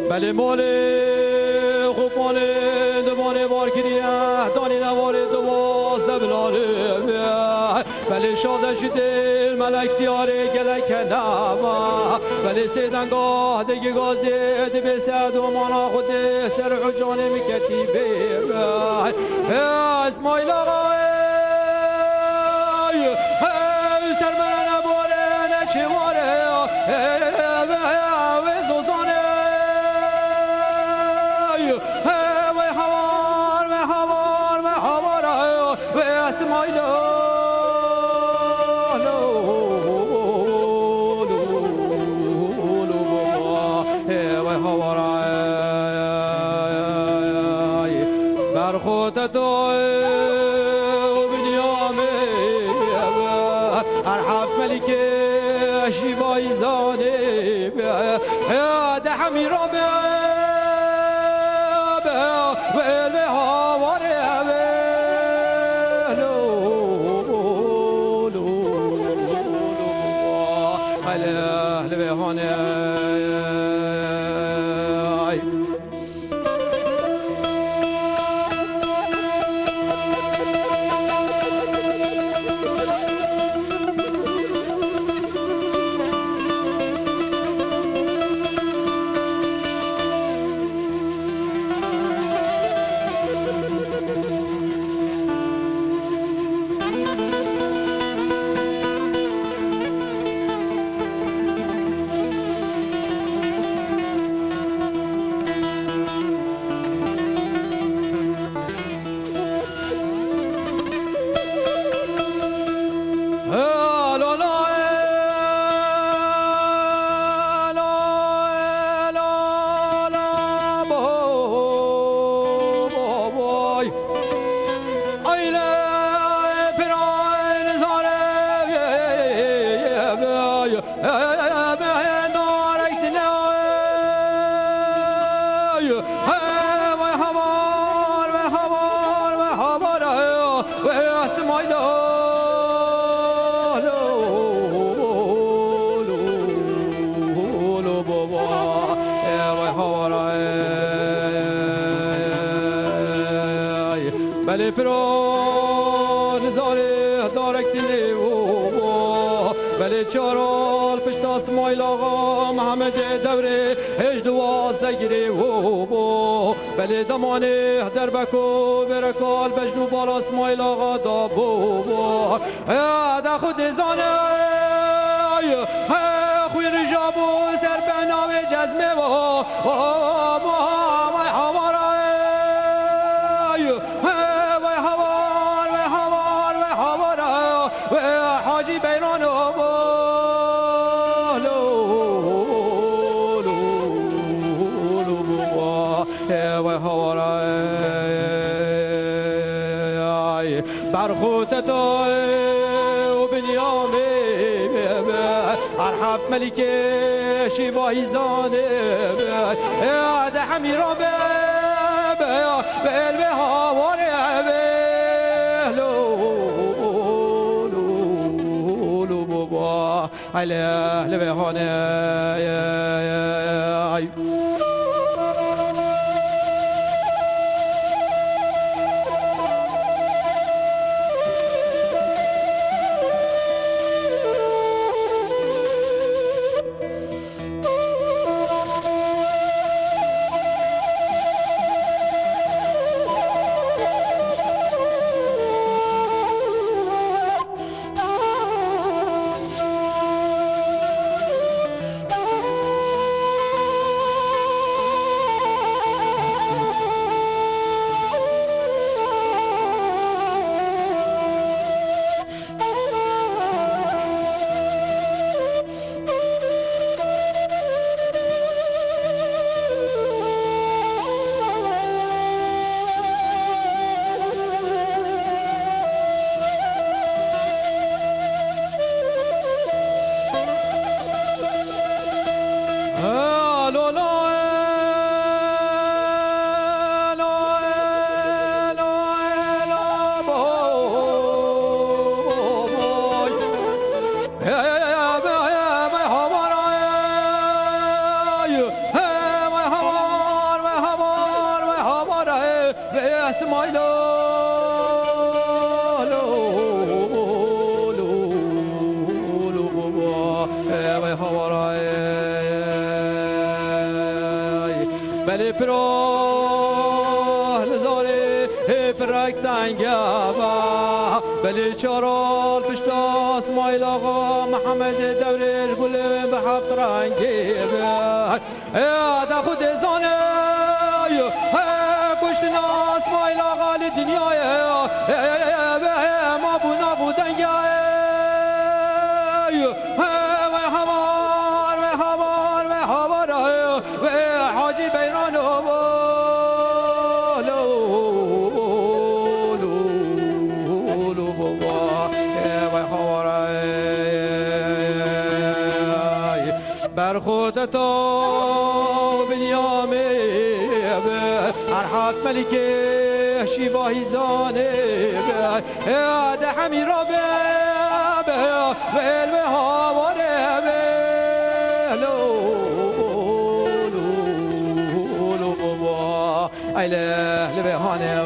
بله ماله خوبانه دمانه بار کریه دانی نواره دوازده بلاره بله شاده شده ملک دیاره گلک نما بله سیدنگاه دگی گازه دبی سعد و مانا خود سر حجانه مکتی بیر اسمایل آقای سر من نباره نچه واره برخوت توی و بنیامه ارحف ملک شیبای زانه ده همی را به هواره اهل بهانه بله فران زاره دارکتینه بله چارال پشت اسمایل آقا محمد دوره هج دوازده گیره بله دمانه در بکو برکال بجنو بالا اسمایل آقا دابو ده خود زانه خوی رجابو سر بناو جزمه حاجی بیران برخوت توی و بنیامه ارحف ملک شیبایی زانه ده همی را به هواره اهل بهانه اسماعیل بله پراه لزاره پرک تنگابا بله چارال پشت اسماعیل آقا محمد دورش گل به حق رنگی دا خود زانه کشتنا اسماعیل آقا لدنیای ما بونا بودنگی حاجی بیران بر خود تو بنیامه هر حد ملک شیواهی زانه ده همی را به علم هواره ایله لبهانه